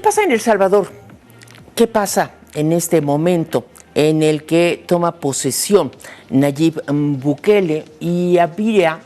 pasa en El Salvador? ¿Qué pasa en este momento en el que toma posesión Nayib Bukele y había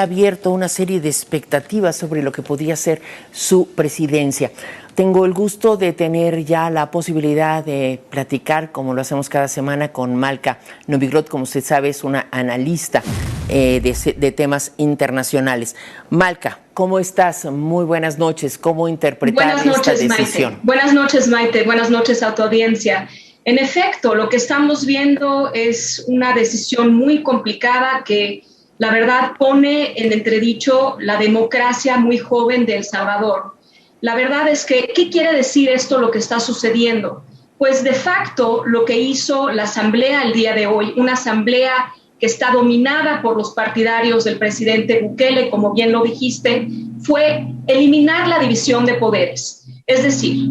abierto una serie de expectativas sobre lo que podría ser su presidencia? Tengo el gusto de tener ya la posibilidad de platicar, como lo hacemos cada semana, con Malka Novigrod. Como usted sabe, es una analista de temas internacionales. Malka, ¿cómo estás? Muy buenas noches. ¿Cómo interpretar esta decisión? Maite. Buenas noches, Maite. Buenas noches a tu audiencia. En efecto, lo que estamos viendo es una decisión muy complicada que, la verdad, pone en entredicho la democracia muy joven de El Salvador. La verdad es que, ¿qué quiere decir esto, lo que está sucediendo? Pues, de facto, lo que hizo la Asamblea el día de hoy, una Asamblea que está dominada por los partidarios del presidente Bukele, como bien lo dijiste, fue eliminar la división de poderes. Es decir,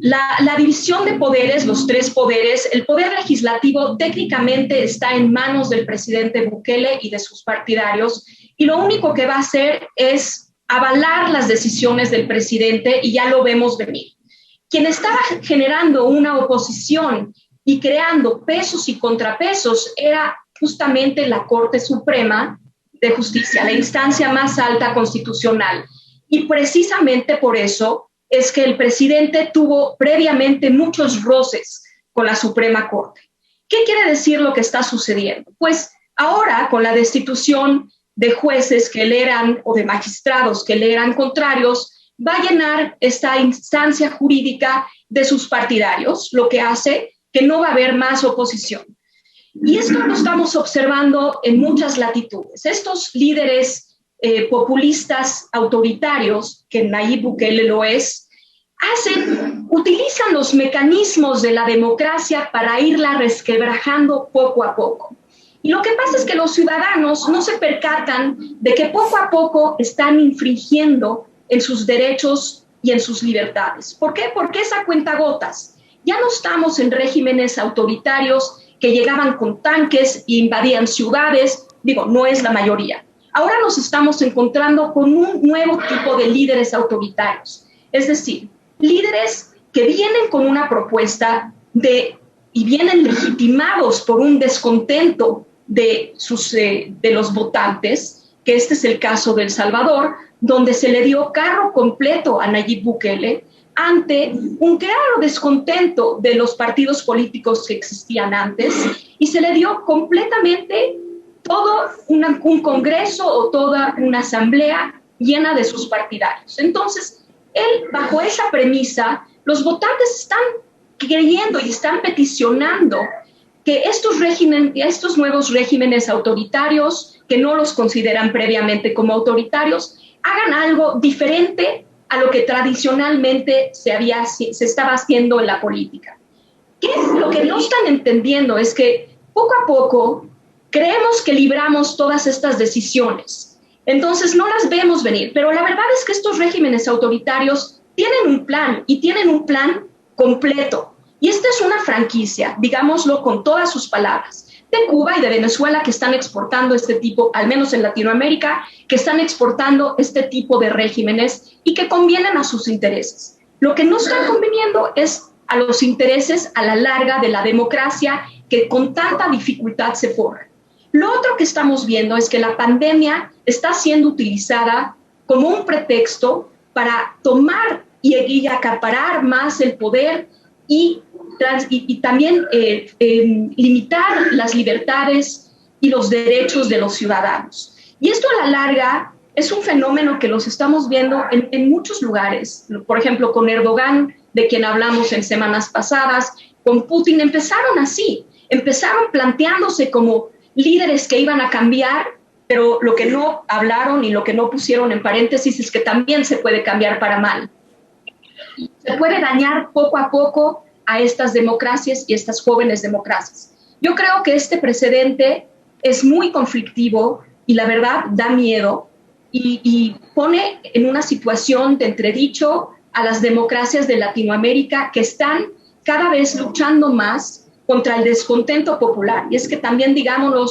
la división de poderes, los tres poderes, el poder legislativo técnicamente está en manos del presidente Bukele y de sus partidarios, y lo único que va a hacer es avalar las decisiones del presidente, y ya lo vemos venir. Quien estaba generando una oposición y creando pesos y contrapesos era justamente la Corte Suprema de Justicia, la instancia más alta constitucional. Y precisamente por eso es que el presidente tuvo previamente muchos roces con la Suprema Corte. ¿Qué quiere decir lo que está sucediendo? Pues ahora, con la destitución de jueces que le eran, o de magistrados que le eran contrarios, va a llenar esta instancia jurídica de sus partidarios, lo que hace que no va a haber más oposición. Y esto lo estamos observando en muchas latitudes. Estos líderes populistas autoritarios, que Nayib Bukele lo es, utilizan los mecanismos de la democracia para irla resquebrajando poco a poco. Y lo que pasa es que los ciudadanos no se percatan de que poco a poco están infringiendo en sus derechos y en sus libertades. ¿Por qué? Porque es a cuentagotas. Ya no estamos en regímenes autoritarios que llegaban con tanques e invadían ciudades. Digo, no es la mayoría. Ahora nos estamos encontrando con un nuevo tipo de líderes autoritarios. Es decir, líderes que vienen con una propuesta y vienen legitimados por un descontento de los votantes, que este es el caso de El Salvador, donde se le dio carro completo a Nayib Bukele ante un claro descontento de los partidos políticos que existían antes, y se le dio completamente todo un congreso o toda una asamblea llena de sus partidarios. Entonces, bajo esa premisa, los votantes están creyendo y están peticionando que estos nuevos regímenes autoritarios, que no los consideran previamente como autoritarios, hagan algo diferente a lo que tradicionalmente se estaba haciendo en la política. Lo que no están entendiendo es que poco a poco creemos que libramos todas estas decisiones. Entonces no las vemos venir, pero la verdad es que estos regímenes autoritarios tienen un plan, y tienen un plan completo. Y esta es una franquicia, digámoslo con todas sus palabras, de Cuba y de Venezuela, que están exportando este tipo, al menos en Latinoamérica, que están exportando este tipo de regímenes y que convienen a sus intereses. Lo que no están conviniendo es a los intereses a la larga de la democracia, que con tanta dificultad se forja. Lo otro que estamos viendo es que la pandemia está siendo utilizada como un pretexto para tomar y acaparar más el poder y también limitar las libertades y los derechos de los ciudadanos. Y esto a la larga es un fenómeno que los estamos viendo en muchos lugares. Por ejemplo, con Erdogan, de quien hablamos en semanas pasadas, con Putin, empezaron planteándose como líderes que iban a cambiar, pero lo que no hablaron y lo que no pusieron en paréntesis es que también se puede cambiar para mal. Se puede dañar poco a poco a estas democracias y estas jóvenes democracias. Yo creo que este precedente es muy conflictivo y la verdad da miedo y pone en una situación de entredicho a las democracias de Latinoamérica, que están cada vez luchando más contra el descontento popular. Y es que también digámoslo,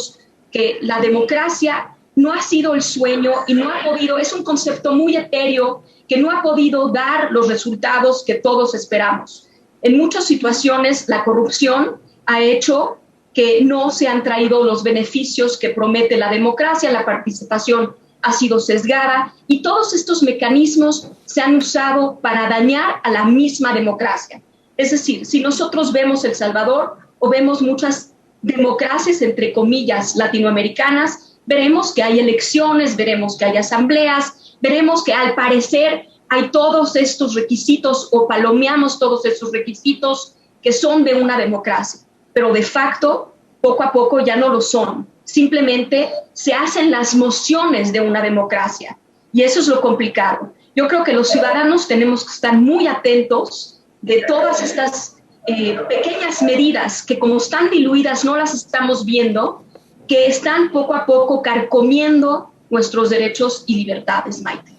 que la democracia no ha sido el sueño y no ha podido, es un concepto muy etéreo que no ha podido dar los resultados que todos esperamos. En muchas situaciones la corrupción ha hecho que no se han traído los beneficios que promete la democracia, la participación ha sido sesgada y todos estos mecanismos se han usado para dañar a la misma democracia. Es decir, si nosotros vemos El Salvador o vemos muchas democracias, entre comillas, latinoamericanas, veremos que hay elecciones, veremos que hay asambleas, veremos que al parecer hay todos estos requisitos o palomeamos todos estos requisitos que son de una democracia, pero de facto, poco a poco ya no lo son. Simplemente se hacen las mociones de una democracia y eso es lo complicado. Yo creo que los ciudadanos tenemos que estar muy atentos de todas estas pequeñas medidas que como están diluidas no las estamos viendo, que están poco a poco carcomiendo nuestros derechos y libertades, Maite.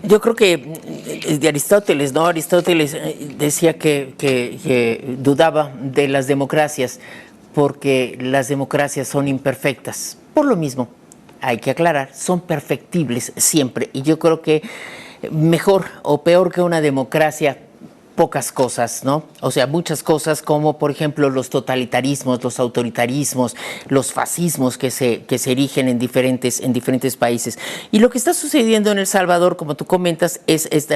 Yo creo que de Aristóteles, ¿no? Aristóteles decía que dudaba de las democracias porque las democracias son imperfectas. Por lo mismo, hay que aclarar, son perfectibles siempre. Y yo creo que mejor o peor que una democracia, pocas cosas, ¿no? O sea, muchas cosas como, por ejemplo, los totalitarismos, los autoritarismos, los fascismos que se erigen en diferentes países. Y lo que está sucediendo en El Salvador, como tú comentas, es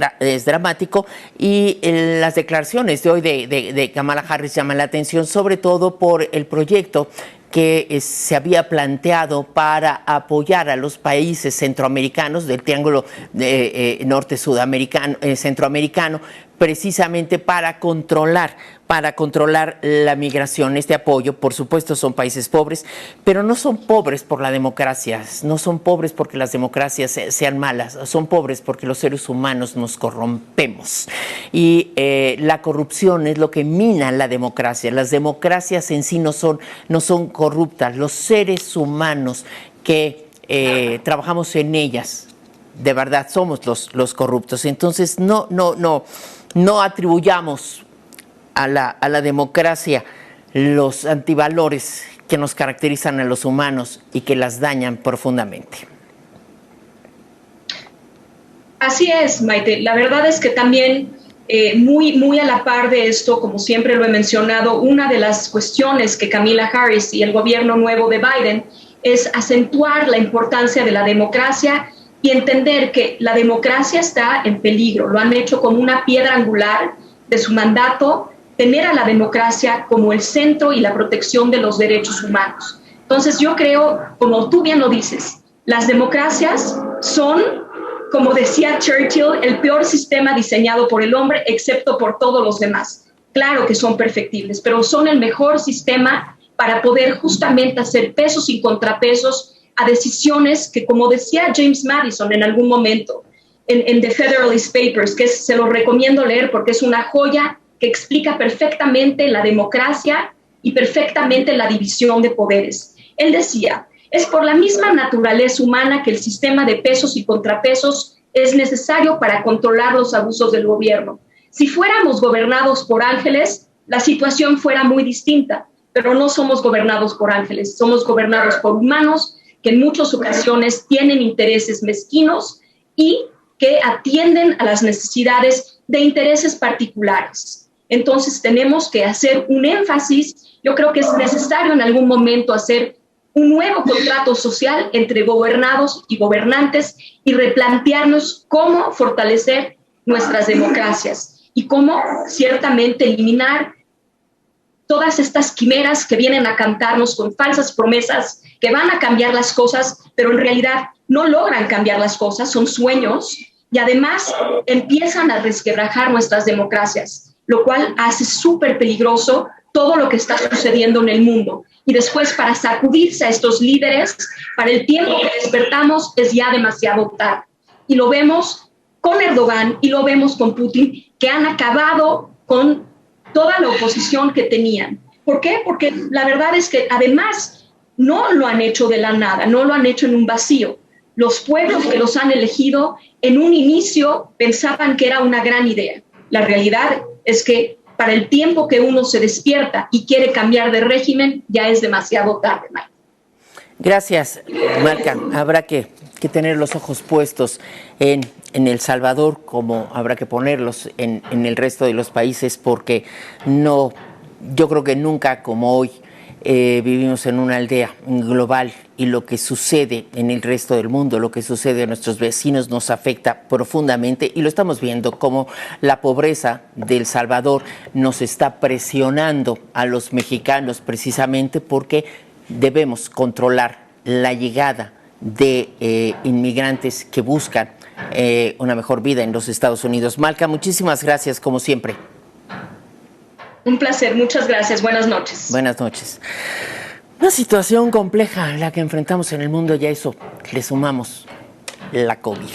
dramático y las declaraciones de hoy de Kamala Harris llaman la atención, sobre todo por el proyecto que se había planteado para apoyar a los países centroamericanos del Triángulo norte-sudamericano, centroamericano, precisamente para controlar la migración. Este apoyo, por supuesto, son países pobres, pero no son pobres por la democracia, no son pobres porque las democracias sean malas, son pobres porque los seres humanos nos corrompemos. Y la corrupción es lo que mina la democracia. Las democracias en sí no son corruptas, los seres humanos que trabajamos en ellas, de verdad somos los corruptos. Entonces no atribuyamos a la democracia los antivalores que nos caracterizan a los humanos y que las dañan profundamente. Así es, Maite. La verdad es que también muy a la par de esto, como siempre lo he mencionado, una de las cuestiones que Kamala Harris y el gobierno nuevo de Biden es acentuar la importancia de la democracia y entender que la democracia está en peligro. Lo han hecho como una piedra angular de su mandato, tener a la democracia como el centro y la protección de los derechos humanos. Entonces yo creo, como tú bien lo dices, las democracias son, como decía Churchill, el peor sistema diseñado por el hombre, excepto por todos los demás. Claro que son perfectibles, pero son el mejor sistema para poder justamente hacer pesos y contrapesos a decisiones que, como decía James Madison en algún momento en The Federalist Papers, que se lo recomiendo leer porque es una joya que explica perfectamente la democracia y perfectamente la división de poderes. Él decía, es por la misma naturaleza humana que el sistema de pesos y contrapesos es necesario para controlar los abusos del gobierno. Si fuéramos gobernados por ángeles, la situación fuera muy distinta, pero no somos gobernados por ángeles, somos gobernados por humanos que en muchas ocasiones tienen intereses mezquinos y que atienden a las necesidades de intereses particulares. Entonces tenemos que hacer un énfasis, yo creo que es necesario en algún momento hacer un nuevo contrato social entre gobernados y gobernantes y replantearnos cómo fortalecer nuestras democracias y cómo ciertamente eliminar todas estas quimeras que vienen a cantarnos con falsas promesas que van a cambiar las cosas, pero en realidad no logran cambiar las cosas, son sueños y además empiezan a resquebrajar nuestras democracias, lo cual hace súper peligroso todo lo que está sucediendo en el mundo. Y después, para sacudirse a estos líderes, para el tiempo que despertamos, es ya demasiado tarde. Y lo vemos con Erdogan y lo vemos con Putin, que han acabado con toda la oposición que tenían. ¿Por qué? Porque la verdad es que además no lo han hecho de la nada, no lo han hecho en un vacío. Los pueblos que los han elegido en un inicio pensaban que era una gran idea. La realidad es que para el tiempo que uno se despierta y quiere cambiar de régimen, ya es demasiado tarde, Mike. Gracias, Malca. Habrá que tener los ojos puestos en El Salvador, como habrá que ponerlos en el resto de los países, porque yo creo que nunca como hoy vivimos en una aldea global, y lo que sucede en el resto del mundo, lo que sucede a nuestros vecinos nos afecta profundamente, y lo estamos viendo como la pobreza de El Salvador nos está presionando a los mexicanos, precisamente porque debemos controlar la llegada de inmigrantes que buscan una mejor vida en los Estados Unidos. Malca, muchísimas gracias, como siempre. Un placer, muchas gracias. Buenas noches. Buenas noches. Una situación compleja la que enfrentamos en el mundo, y a eso le sumamos la COVID.